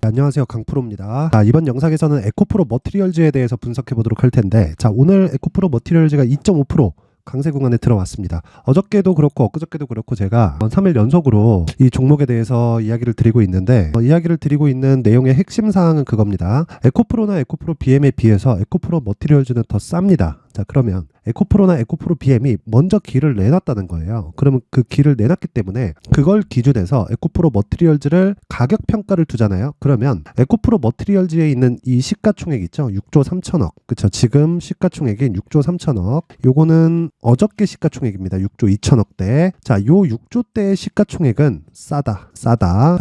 안녕하세요, 강프로입니다. 이번 영상에서는 에코프로 머티리얼즈에 대해서 분석해 보도록 할 텐데, 오늘 에코프로 머티리얼즈가 2.5% 강세 구간에 들어왔습니다. 어저께도 그렇고 엊그저께도 그렇고 제가 3일 연속으로 이 종목에 대해서 이야기를 드리고 있는데, 이야기를 드리고 있는 내용의 핵심 사항은 그겁니다. 에코프로나 에코프로 BM에 비해서 에코프로 머티리얼즈는 더 쌉니다. 그러면 에코프로나 에코프로 BM이 먼저 길을 내놨다는 거예요. 그러면 그 길을 내놨기 때문에 그걸 기준해서 에코프로 머티리얼즈를 가격 평가를 두잖아요. 그러면 에코프로 머티리얼즈에 있는 이 시가총액 있죠? 6조 3천억. 그쵸? 지금 시가총액인 6조 3천억. 요거는 어저께 시가총액입니다. 6조 2천억대. 요 6조대의 시가총액은 싸다.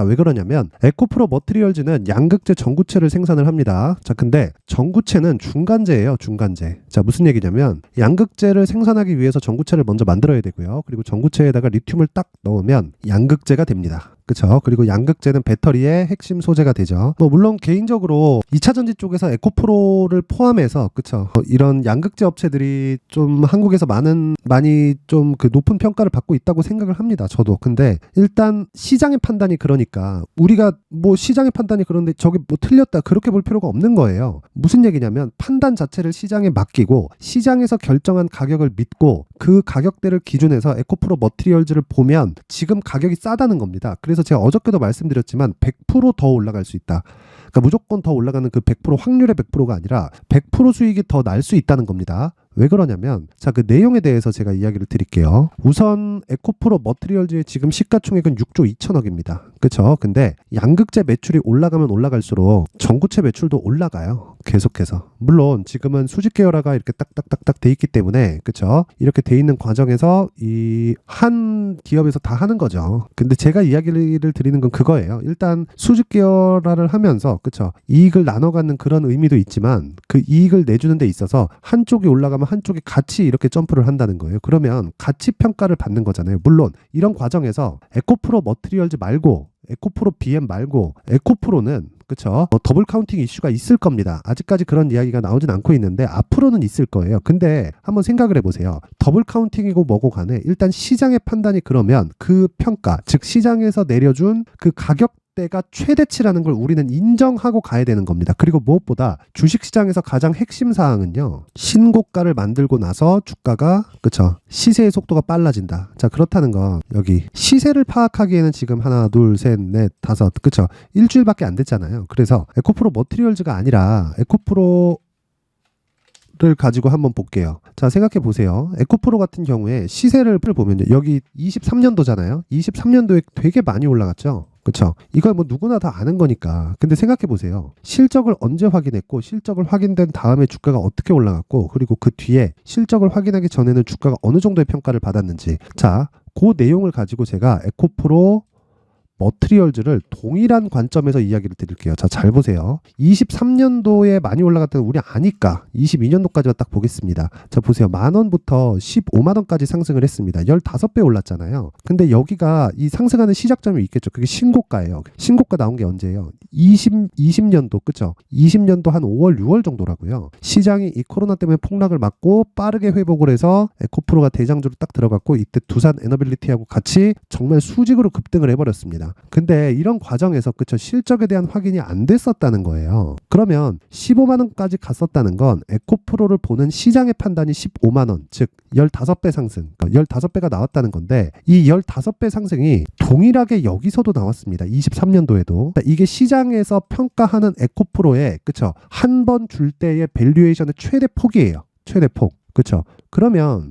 왜 그러냐면 에코프로 머티리얼즈는 양극재 전구체를 생산을 합니다. 근데 전구체는 중간재예요. 중간재. 무슨 얘기냐면 양극재를 생산하기 위해서 전구체를 먼저 만들어야 되고요. 그리고 전구체에다가 리튬을 딱 넣으면 양극재가 됩니다. 그쵸? 그리고 양극재는 배터리의 핵심 소재가 되죠. 물론 개인적으로 2차전지 쪽에서 에코프로를 포함해서, 그쵸? 이런 양극재 업체들이 좀 한국에서 많이 좀 그 높은 평가를 받고 있다고 생각을 합니다. 저도. 근데 일단 시장의 판단이 그러니까 우리가 시장의 판단이 그런데 저게 틀렸다 그렇게 볼 필요가 없는 거예요. 무슨 얘기냐면 판단 자체를 시장에 맡기고 시장에서 결정한 가격을 믿고 그 가격대를 기준해서 에코프로 머티리얼즈를 보면 지금 가격이 싸다는 겁니다. 그래서 제가 어저께도 말씀드렸지만 100% 더 올라갈 수 있다. 그러니까 무조건 더 올라가는 그 100% 확률의 100%가 아니라 100% 수익이 더 날 수 있다는 겁니다. 왜 그러냐면 그 내용에 대해서 제가 이야기를 드릴게요. 우선 에코프로 머티리얼즈의 지금 시가총액은 6조 2천억입니다. 그쵸? 근데 양극재 매출이 올라가면 올라갈수록 전구체 매출도 올라가요. 계속해서. 물론 지금은 수직 계열화가 이렇게 딱딱딱딱 돼 있기 때문에, 그쵸? 이렇게 돼 있는 과정에서 이 한 기업에서 다 하는 거죠. 근데 제가 이야기를 드리는 건 그거예요. 일단 수직 계열화를 하면서, 그쵸? 이익을 나눠 갖는 그런 의미도 있지만 그 이익을 내주는 데 있어서 한쪽이 올라가면 한쪽이 같이 이렇게 점프를 한다는 거예요. 그러면 가치 평가를 받는 거잖아요. 물론 이런 과정에서 에코프로 머티리얼즈 말고 에코프로 BM 말고 에코프로는, 그쵸? 더블 카운팅 이슈가 있을 겁니다. 아직까지 그런 이야기가 나오진 않고 있는데 앞으로는 있을 거예요. 근데 한번 생각을 해보세요. 더블 카운팅이고 뭐고 간에 일단 시장의 판단이 그러면 그 평가, 즉 시장에서 내려준 그 가격 때가 최대치라는 걸 우리는 인정하고 가야 되는 겁니다. 그리고 무엇보다 주식시장에서 가장 핵심 사항은요, 신고가를 만들고 나서 주가가, 그쵸, 시세의 속도가 빨라진다. 그렇다는 건 여기 시세를 파악하기에는 지금 하나, 둘, 셋, 넷, 다섯, 그쵸, 일주일밖에 안 됐잖아요. 그래서 에코프로 머티리얼즈가 아니라 에코프로 를 가지고 한번 볼게요. 생각해 보세요. 에코프로 같은 경우에 시세를 보면요, 여기 23년도잖아요. 23년도에 되게 많이 올라갔죠. 그쵸? 이걸 누구나 다 아는 거니까. 근데 생각해 보세요. 실적을 언제 확인했고, 실적을 확인된 다음에 주가가 어떻게 올라갔고, 그리고 그 뒤에 실적을 확인하기 전에는 주가가 어느 정도의 평가를 받았는지. 그 내용을 가지고 제가 에코프로 머티리얼즈를 동일한 관점에서 이야기를 드릴게요. 잘 보세요. 23년도에 많이 올라갔던 우리 아니까 22년도까지만 딱 보겠습니다. 보세요. 10,000원부터 150,000원까지 상승을 했습니다. 15배 올랐잖아요. 근데 여기가 이 상승하는 시작점이 있겠죠. 그게 신고가예요. 신고가 나온 게 언제예요? 20년도, 그쵸? 20년도 한 5월, 6월 정도라고요. 시장이 이 코로나 때문에 폭락을 맞고 빠르게 회복을 해서 에코프로가 대장주로 딱 들어갔고, 이때 두산 에너빌리티하고 같이 정말 수직으로 급등을 해버렸습니다. 근데 이런 과정에서, 그쵸, 실적에 대한 확인이 안 됐었다는 거예요. 그러면 15만원까지 갔었다는 건 에코프로를 보는 시장의 판단이 15만원, 즉 15배 상승, 15배가 나왔다는 건데, 이 15배 상승이 동일하게 여기서도 나왔습니다. 23년도에도. 이게 시장에서 평가하는 에코프로의, 그쵸, 한 번 줄 때의 밸류에이션의 최대 폭이에요. 최대 폭. 그쵸? 그러면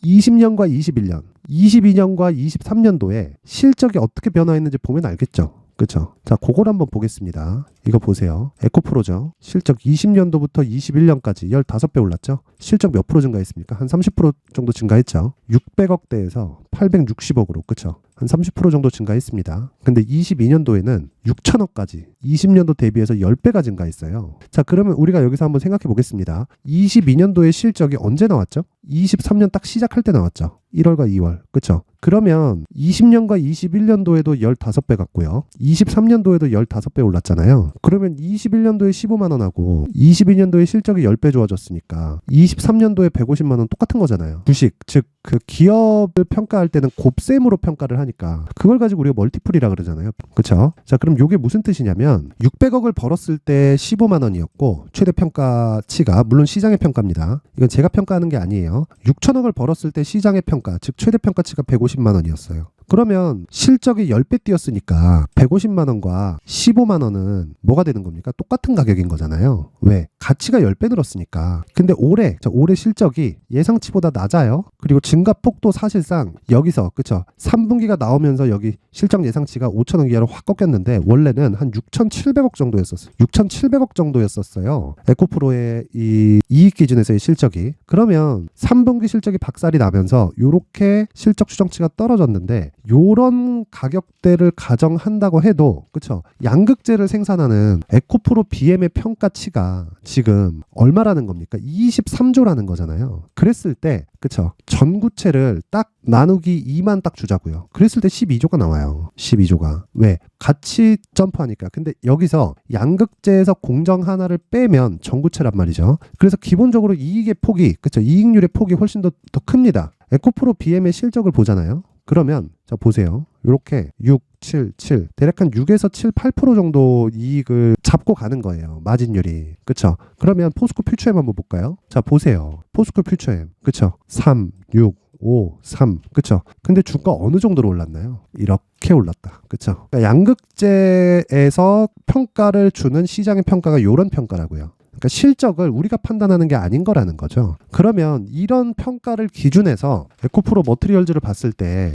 20년과 21년, 22년과 23년도에 실적이 어떻게 변화했는지 보면 알겠죠. 그쵸? 그걸 한번 보겠습니다. 이거 보세요. 에코프로죠. 실적 20년도부터 21년까지 15배 올랐죠. 실적 몇 프로 증가했습니까? 한 30% 정도 증가했죠. 600억대에서 860억으로, 그쵸? 한 30% 정도 증가했습니다. 근데 22년도에는 6천억까지 20년도 대비해서 10배가 증가했어요. 그러면 우리가 여기서 한번 생각해 보겠습니다. 22년도의 실적이 언제 나왔죠? 23년 딱 시작할 때 나왔죠. 1월과 2월. 그쵸? 그러면 20년과 21년도에도 15배 갔고요. 23년도에도 15배 올랐잖아요. 그러면 21년도에 15만 원하고 22년도에 실적이 10배 좋아졌으니까 23년도에 150만 원 똑같은 거잖아요. 주식, 즉 그 기업을 평가할 때는 곱셈으로 평가를 하니까 그걸 가지고 우리가 멀티플이라 그러잖아요. 그렇죠? 자, 그럼 이게 무슨 뜻이냐면 600억을 벌었을 때 15만 원이었고 최대 평가치가 물론 시장의 평가입니다. 이건 제가 평가하는 게 아니에요. 6천억을 벌었을 때 시장의 평가, 즉 최대 평가치가 150만 원이었어요. 그러면 실적이 10배 뛰었으니까 150만 원과 15만 원은 뭐가 되는 겁니까? 똑같은 가격인 거잖아요. 왜? 가치가 10배 늘었으니까. 근데 올해 실적이 예상치보다 낮아요. 그리고 증가폭도 사실상 여기서 그쵸? 3분기가 나오면서 여기 실적 예상치가 5천억 이하로 확 꺾였는데 원래는 한 6,700억 정도였었어요. 6,700억 정도였었어요. 에코프로의 이 이익 기준에서의 실적이. 그러면 3분기 실적이 박살이 나면서 요렇게 실적 추정치가 떨어졌는데 요런 가격대를 가정한다고 해도 그쵸? 양극재를 생산하는 에코프로 BM의 평가치가 지금 얼마라는 겁니까? 23조라는 거잖아요. 그랬을 때 그쵸? 전구체를 딱 나누기 2만 딱 주자고요. 그랬을 때 12조가 나와요. 12조가. 왜? 같이 점프하니까. 근데 여기서 양극재에서 공정 하나를 빼면 전구체란 말이죠. 그래서 기본적으로 이익의 폭이 그쵸? 이익률의 폭이 훨씬 더 큽니다. 에코프로 BM의 실적을 보잖아요. 그러면 자 보세요. 이렇게 6, 7, 7 대략 한 6에서 7, 8% 정도 이익을 잡고 가는 거예요. 마진율이. 그쵸? 그러면 포스코 퓨처엠 한번 볼까요? 자 보세요. 포스코 퓨처엠. 그쵸? 3, 6, 5, 3. 그쵸? 근데 주가 어느 정도로 올랐나요? 이렇게 올랐다. 그쵸? 그러니까 양극재에서 평가를 주는 시장의 평가가 이런 평가라고요. 그러니까 실적을 우리가 판단하는 게 아닌 거라는 거죠. 그러면 이런 평가를 기준해서 에코프로 머티리얼즈를 봤을 때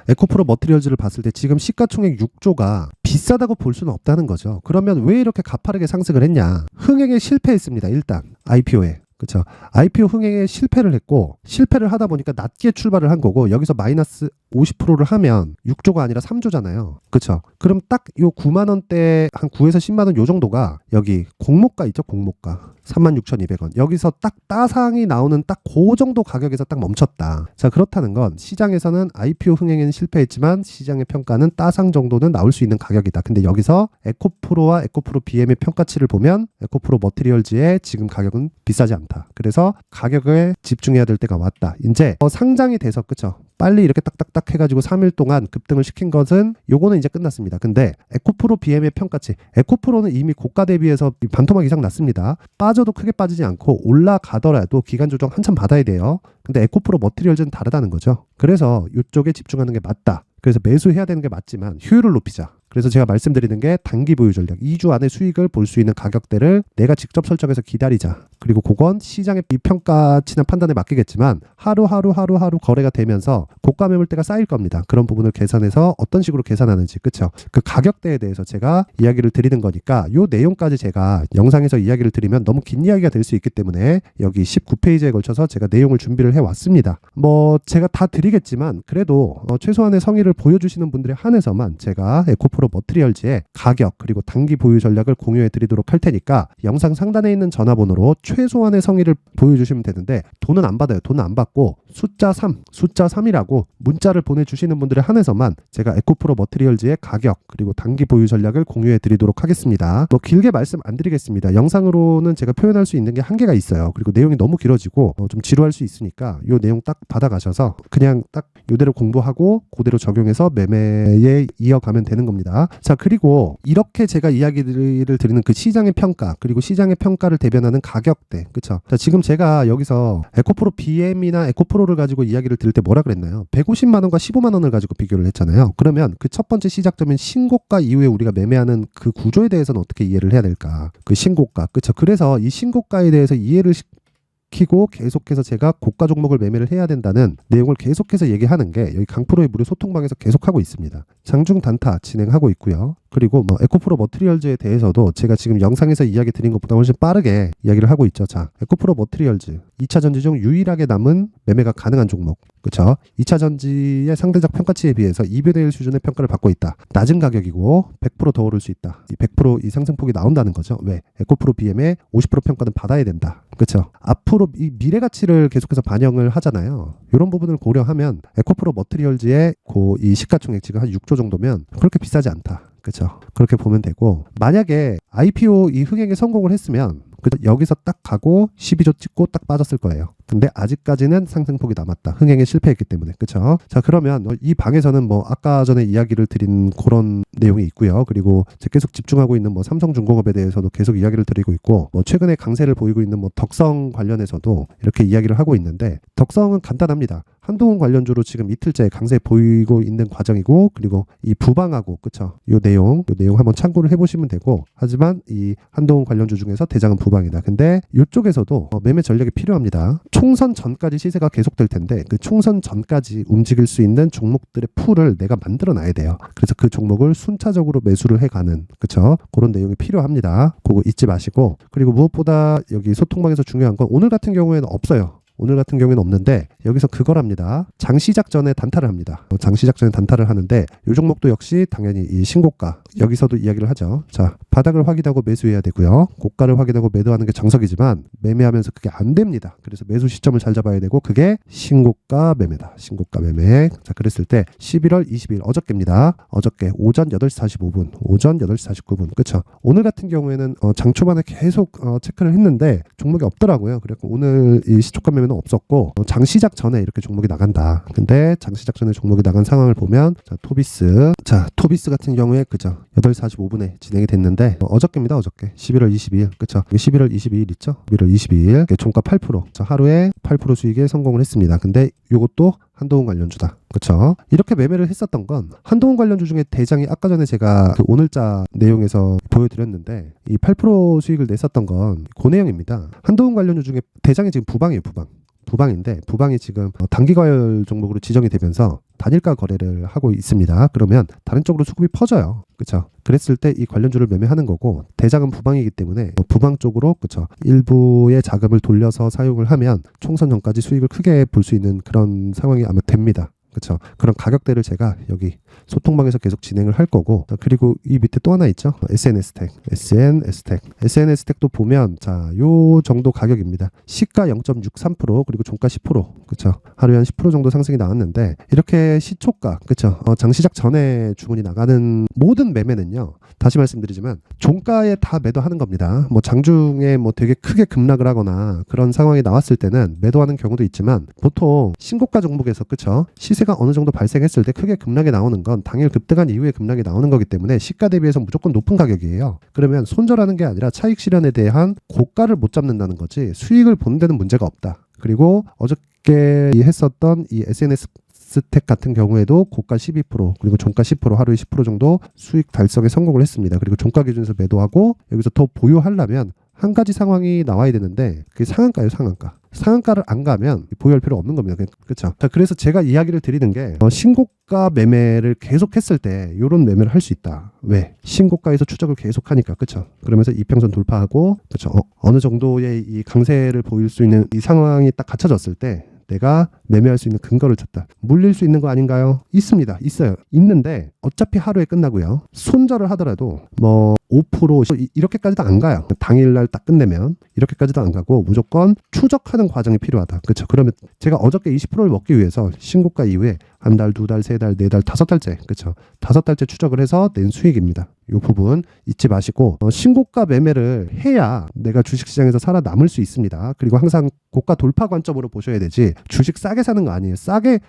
에코프로 머티리얼즈를 봤을 때 지금 시가총액 6조가 비싸다고 볼 수는 없다는 거죠. 그러면 왜 이렇게 가파르게 상승을 했냐? 흥행에 실패했습니다. 일단 IPO에. 그렇죠. IPO 흥행에 실패를 했고 실패를 하다 보니까 낮게 출발을 한 거고 여기서 마이너스 50%를 하면 6조가 아니라 3조잖아요. 그렇죠. 그럼 딱 요 9만 원대 한 9에서 10만 원 요 정도가 여기 공모가 있죠. 공모가 36,200원. 여기서 딱 따상이 나오는 딱 그 정도 가격에서 딱 멈췄다. 자, 그렇다는 건 시장에서는 IPO 흥행에는 실패했지만 시장의 평가는 따상 정도는 나올 수 있는 가격이다. 근데 여기서 에코프로와 에코프로 BM의 평가치를 보면 에코프로 머티리얼즈의 지금 가격은 비싸지 않다. 그래서 가격에 집중해야 될 때가 왔다. 이제 상장이 돼서 그쵸? 빨리 이렇게 딱딱딱 해가지고 3일 동안 급등을 시킨 것은 요거는 이제 끝났습니다. 근데 에코프로 BM의 평가치, 에코프로는 이미 고가 대비해서 반토막 이상 났습니다. 빠져도 크게 빠지지 않고 올라가더라도 기간 조정 한참 받아야 돼요. 근데 에코프로 머티리얼즈는 다르다는 거죠. 그래서 이쪽에 집중하는 게 맞다. 그래서 매수해야 되는 게 맞지만 효율을 높이자. 그래서 제가 말씀드리는 게 단기 보유 전략. 2주 안에 수익을 볼 수 있는 가격대를 내가 직접 설정해서 기다리자. 그리고 그건 시장의 평가치나 판단에 맡기겠지만 하루하루 거래가 되면서 고가 매물대가 쌓일 겁니다. 그런 부분을 계산해서 어떤 식으로 계산하는지 그쵸? 그 가격대에 대해서 제가 이야기를 드리는 거니까 요 내용까지 제가 영상에서 이야기를 드리면 너무 긴 이야기가 될 수 있기 때문에 여기 19페이지에 걸쳐서 제가 내용을 준비를 해왔습니다. 제가 다 드리겠지만 그래도 최소한의 성의를 보여주시는 분들에 한해서만 제가 에코프로 머티리얼즈의 가격 그리고 단기 보유 전략을 공유해 드리도록 할 테니까 영상 상단에 있는 전화번호로 최소한의 성의를 보여주시면 되는데 돈은 안 받아요. 돈은 안 받고 숫자 3이라고 문자를 보내주시는 분들에 한해서만 제가 에코프로 머티리얼즈의 가격 그리고 단기 보유 전략을 공유해 드리도록 하겠습니다. 길게 말씀 안 드리겠습니다. 영상으로는 제가 표현할 수 있는 게 한계가 있어요. 그리고 내용이 너무 길어지고 좀 지루할 수 있으니까 이 내용 딱 받아가셔서 그냥 딱 이대로 공부하고 그대로 적용해서 매매에 이어가면 되는 겁니다. 자, 그리고 이렇게 제가 이야기를 드리는 그 시장의 평가 그리고 시장의 평가를 대변하는 가격대 그쵸? 자, 지금 제가 여기서 에코프로 BM이나 에코프로를 가지고 이야기를 드릴 때 뭐라 그랬나요? 150만 원과 15만 원을 가지고 비교를 했잖아요. 그러면 그 첫 번째 시작점인 신고가 이후에 우리가 매매하는 그 구조에 대해서는 어떻게 이해를 해야 될까? 그 신고가 그쵸? 그래서 이 신고가에 대해서 이해를 키고 계속해서 제가 고가 종목을 매매를 해야 된다는 내용을 계속해서 얘기하는 게 여기 강프로의 무료 소통방에서 계속하고 있습니다. 장중 단타 진행하고 있고요. 그리고 에코프로 머티리얼즈에 대해서도 제가 지금 영상에서 이야기 드린 것보다 훨씬 빠르게 이야기를 하고 있죠. 자, 에코프로 머티리얼즈 2차 전지 중 유일하게 남은 매매가 가능한 종목. 그렇죠? 2차 전지의 상대적 평가치에 비해서 2배 대 1 수준의 평가를 받고 있다. 낮은 가격이고 100% 더 오를 수 있다. 이 100% 상승폭이 나온다는 거죠. 왜? 에코프로 BM의 50% 평가는 받아야 된다. 그렇죠? 앞으로 이 미래 가치를 계속해서 반영을 하잖아요. 이런 부분을 고려하면 에코프로 머티리얼즈의 이 시가총액 지금 한 6조 정도면 그렇게 비싸지 않다. 그쵸? 그렇게 보면 되고, 만약에 IPO 이 흥행에 성공을 했으면 여기서 딱 가고 12조 찍고 딱 빠졌을 거예요. 근데 아직까지는 상승폭이 남았다. 흥행에 실패했기 때문에. 그쵸? 자, 그러면 이 방에서는 뭐 아까 전에 이야기를 드린 그런 내용이 있고요. 그리고 제가 계속 집중하고 있는 뭐 삼성중공업에 대해서도 계속 이야기를 드리고 있고, 뭐 최근에 강세를 보이고 있는 뭐 덕성 관련해서도 이렇게 이야기를 하고 있는데, 덕성은 간단합니다. 한동훈 관련주로 지금 이틀째 강세 보이고 있는 과정이고, 그리고 이 부방하고, 그쵸? 요 내용 한번 참고를 해보시면 되고, 하지만 이 한동훈 관련주 중에서 대장은 부방이다. 근데 이쪽에서도 매매 전략이 필요합니다. 총선 전까지 시세가 계속될 텐데, 그 총선 전까지 움직일 수 있는 종목들의 풀을 내가 만들어 놔야 돼요. 그래서 그 종목을 순차적으로 매수를 해가는, 그쵸? 그런 내용이 필요합니다. 그거 잊지 마시고, 그리고 무엇보다 여기 소통방에서 중요한 건 오늘 같은 경우에는 없어요. 오늘 같은 경우에는 없는데, 여기서 그거랍니다. 장 시작 전에 단타를 합니다. 장 시작 전에 단타를 하는데, 이 종목도 역시 당연히 이 신고가, 여기서도 이야기를 하죠. 자, 바닥을 확인하고 매수해야 되고요. 고가를 확인하고 매도하는 게 정석이지만 매매하면서 그게 안 됩니다. 그래서 매수 시점을 잘 잡아야 되고, 그게 신고가 매매다. 신고가 매매. 자, 그랬을 때 11월 20일 어저께입니다. 어저께 오전 8시 45분, 오전 8시 49분. 그쵸? 오늘 같은 경우에는 장 초반에 계속 체크를 했는데 종목이 없더라고요. 그래서 오늘 이 시초가 매매는 없었고, 장 시작 전에 이렇게 종목이 나간다. 근데 장 시작 전에 종목이 나간 상황을 보면, 자, 토비스 같은 경우에 그죠? 8시 45분에 진행이 됐는데, 어저께입니다. 어저께 11월 22일. 그쵸? 11월 22일 있죠? 11월 22일 종가 8%. 자, 하루에 8% 수익에 성공을 했습니다. 근데 요것도 한동훈 관련주다. 그렇죠? 이렇게 매매를 했었던 건 한동훈 관련주 중에 대장이 아까 전에 제가 그 오늘자 내용에서 보여드렸는데, 이 8% 수익을 냈었던 건 고내형입니다. 한동훈 관련주 중에 대장이 지금 부방이에요. 부방인데, 부방이 지금 단기 과열 종목으로 지정이 되면서 단일가 거래를 하고 있습니다. 그러면 다른 쪽으로 수급이 퍼져요. 그렇죠? 그랬을 때 이 관련주를 매매하는 거고, 대장은 부방이기 때문에 부방 쪽으로, 그렇죠? 일부의 자금을 돌려서 사용을 하면 총선 전까지 수익을 크게 볼 수 있는 그런 상황이 아마 됩니다. 그렇죠? 그런 가격대를 제가 여기 소통방에서 계속 진행을 할 거고, 그리고 이 밑에 또 하나 있죠? SNS텍도 보면, 자, 요 정도 가격입니다. 시가 0.63%, 그리고 종가 10%, 그렇죠? 하루에 한 10% 정도 상승이 나왔는데, 이렇게 시초가, 그렇죠? 장 시작 전에 주문이 나가는 모든 매매는요, 다시 말씀드리지만 종가에 다 매도하는 겁니다. 뭐 장중에 뭐 되게 크게 급락을 하거나 그런 상황이 나왔을 때는 매도하는 경우도 있지만, 보통 신고가 종목에서, 그렇죠? 시세가 어느 정도 발생했을 때 크게 급락이 나오는 건 당일 급등한 이후에 급락이 나오는 거기 때문에 시가 대비해서 무조건 높은 가격이에요. 그러면 손절하는 게 아니라 차익 실현에 대한 고가를 못 잡는다는 거지, 수익을 보는 데는 문제가 없다. 그리고 어저께 했었던 이 SNS텍 같은 경우에도 고가 12%, 그리고 종가 10%, 하루에 10% 정도 수익 달성에 성공을 했습니다. 그리고 종가 기준에서 매도하고, 여기서 더 보유하려면 한 가지 상황이 나와야 되는데, 그게 상한가예요. 상한가를 안 가면 보유할 필요 없는 겁니다. 그렇죠? 자, 그래서 제가 이야기를 드리는 게, 신고가 매매를 계속했을 때 이런 매매를 할 수 있다. 왜? 신고가에서 추적을 계속하니까. 그렇죠? 그러면서 이평선 돌파하고, 그렇죠? 어느 정도의 이 강세를 보일 수 있는 이 상황이 딱 갖춰졌을 때 내가 매매할 수 있는 근거를 찾다. 물릴 수 있는 거 아닌가요? 있어요. 있는데 어차피 하루에 끝나고요. 손절을 하더라도 뭐 5% 이렇게까지도 안 가요. 당일날 딱 끝내면 이렇게까지도 안 가고 무조건 추적하는 과정이 필요하다. 그렇죠? 그러면 제가 어저께 20%를 먹기 위해서 신고가 이후에 한 달, 두 달, 세 달, 네 달, 5달째, 그렇죠? 5달째 추적을 해서 낸 수익입니다. 이 부분 잊지 마시고, 신고가 매매를 해야 내가 주식시장에서 살아남을 수 있습니다. 그리고 항상 고가 돌파 관점으로 보셔야 되지, 주식 싸게 사는 거 아니에요.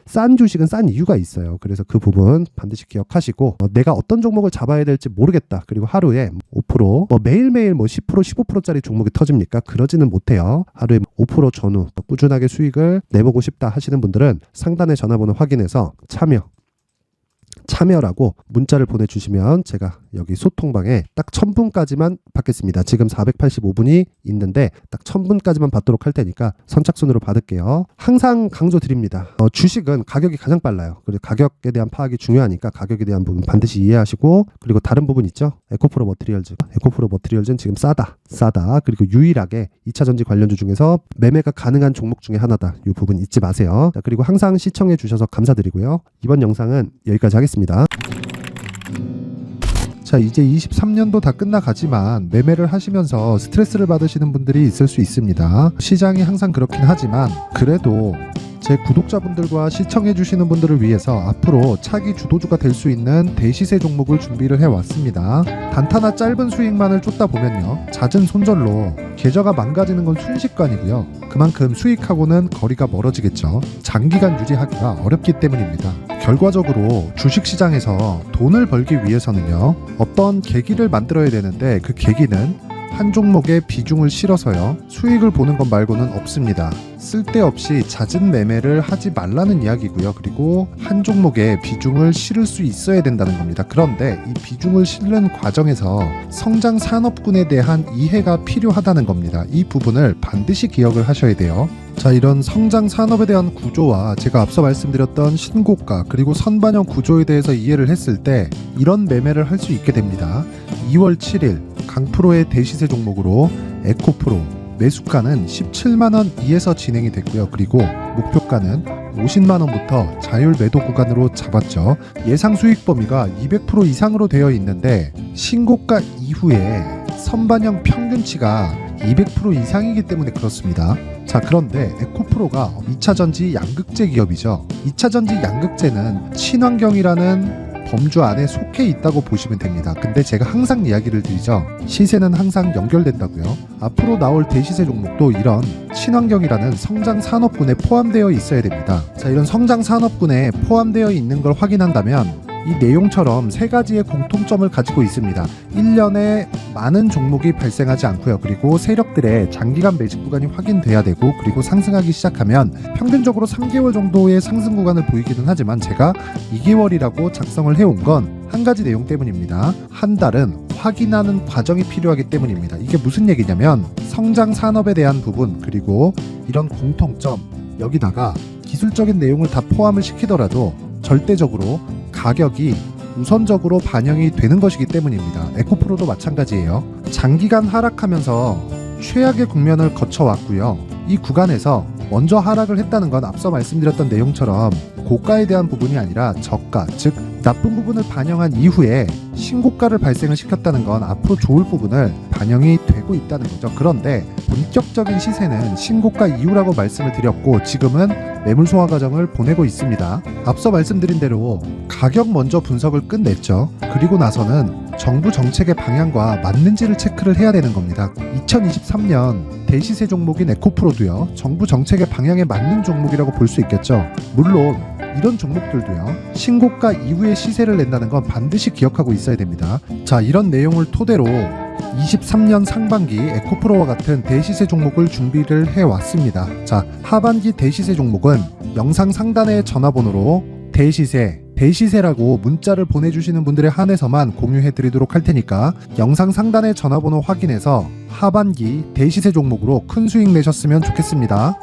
싼 주식은 싼 이유가 있어요. 그래서 그 부분 반드시 기억하시고, 내가 어떤 종목을 잡아야 될지 모르겠다. 그리고 하루에 5%, 매일매일 10%, 15%짜리 종목이 터집니까? 그러지는 못해요. 하루에 5% 전후 꾸준하게 수익을 내보고 싶다 하시는 분들은 상단의 전화번호 확인해서 참여라고 문자를 보내주시면 제가 여기 소통방에 딱 1000분까지만 받겠습니다. 지금 485분이 있는데 딱 1000분까지만 받도록 할 테니까 선착순으로 받을게요. 항상 강조드립니다. 주식은 가격이 가장 빨라요. 그리고 가격에 대한 파악이 중요하니까 가격에 대한 부분 반드시 이해하시고, 그리고 다른 부분 있죠? 에코프로 머티리얼즈는 지금 싸다. 그리고 유일하게 2차전지 관련주 중에서 매매가 가능한 종목 중에 하나다. 이 부분 잊지 마세요. 자, 그리고 항상 시청해 주셔서 감사드리고요. 이번 영상은 여기까지 하겠습니다. 자, 이제 23년도 다 끝나가지만 매매를 하시면서 스트레스를 받으시는 분들이 있을 수 있습니다. 시장이 항상 그렇긴 하지만 그래도 제 구독자분들과 시청해주시는 분들을 위해서 앞으로 차기 주도주가 될 수 있는 대시세 종목을 준비를 해왔습니다. 단타나 짧은 수익만을 쫓다 보면요, 잦은 손절로 계좌가 망가지는 건 순식간이고요. 그만큼 수익하고는 거리가 멀어지겠죠. 장기간 유지하기가 어렵기 때문입니다. 결과적으로 주식시장에서 돈을 벌기 위해서는요, 어떤 계기를 만들어야 되는데 그 계기는 한 종목에 비중을 실어서요, 수익을 보는 것 말고는 없습니다. 쓸데없이 잦은 매매를 하지 말라는 이야기고요. 그리고 한 종목에 비중을 실을 수 있어야 된다는 겁니다. 그런데 이 비중을 실는 과정에서 성장 산업군에 대한 이해가 필요하다는 겁니다. 이 부분을 반드시 기억을 하셔야 돼요. 자, 이런 성장 산업에 대한 구조와 제가 앞서 말씀드렸던 신고가 그리고 선반영 구조에 대해서 이해를 했을 때 이런 매매를 할 수 있게 됩니다. 2월 7일 강프로의 대시세 종목으로 에코프로 매수가는 17만원 이에서 진행이 됐고요. 그리고 목표가는 50만원부터 자율 매도 구간으로 잡았죠. 예상 수익 범위가 200% 이상으로 되어 있는데 신고가 이후에 선반영 평균치가 200% 이상이기 때문에 그렇습니다. 자, 그런데 에코프로가 2차전지 양극재 기업이죠. 2차전지 양극재는 친환경이라는 범주 안에 속해 있다고 보시면 됩니다. 근데 제가 항상 이야기를 드리죠. 시세는 항상 연결된다고요. 앞으로 나올 대시세 종목도 이런 친환경이라는 성장 산업군에 포함되어 있어야 됩니다. 자, 이런 성장 산업군에 포함되어 있는 걸 확인한다면 이 내용처럼 세 가지의 공통점을 가지고 있습니다. 1년에 많은 종목이 발생하지 않고요. 그리고 세력들의 장기간 매집 구간이 확인돼야 되고, 그리고 상승하기 시작하면 평균적으로 3개월 정도의 상승 구간을 보이기는 하지만 제가 2개월이라고 작성을 해온 건 한 가지 내용 때문입니다. 한 달은 확인하는 과정이 필요하기 때문입니다. 이게 무슨 얘기냐면 성장 산업에 대한 부분, 그리고 이런 공통점, 여기다가 기술적인 내용을 다 포함을 시키더라도 절대적으로 가격이 우선적으로 반영이 되는 것이기 때문입니다. 에코프로도 마찬가지예요. 장기간 하락하면서 최악의 국면을 거쳐왔고요. 이 구간에서 먼저 하락을 했다는 건 앞서 말씀드렸던 내용처럼 고가에 대한 부분이 아니라 저가, 즉 나쁜 부분을 반영한 이후에 신고가를 발생을 시켰다는 건 앞으로 좋을 부분을 반영이 되고 있다는 거죠. 그런데 본격적인 시세는 신고가 이후라고 말씀을 드렸고, 지금은 매물 소화 과정을 보내고 있습니다. 앞서 말씀드린 대로 가격 먼저 분석을 끝냈죠. 그리고 나서는 정부 정책의 방향과 맞는지를 체크를 해야 되는 겁니다. 2023년 대시세 종목인 에코프로도요, 정부 정책의 방향에 맞는 종목이라고 볼 수 있겠죠. 물론 이런 종목들도요, 신고가 이후에 시세를 낸다는 건 반드시 기억하고 있어야 됩니다. 자, 이런 내용을 토대로 23년 상반기 에코프로와 같은 대시세 종목을 준비를 해왔습니다. 자, 하반기 대시세 종목은 영상 상단의 전화번호로 대시세라고 문자를 보내주시는 분들에 한해서만 공유해드리도록 할 테니까 영상 상단의 전화번호 확인해서 하반기 대시세 종목으로 큰 수익 내셨으면 좋겠습니다.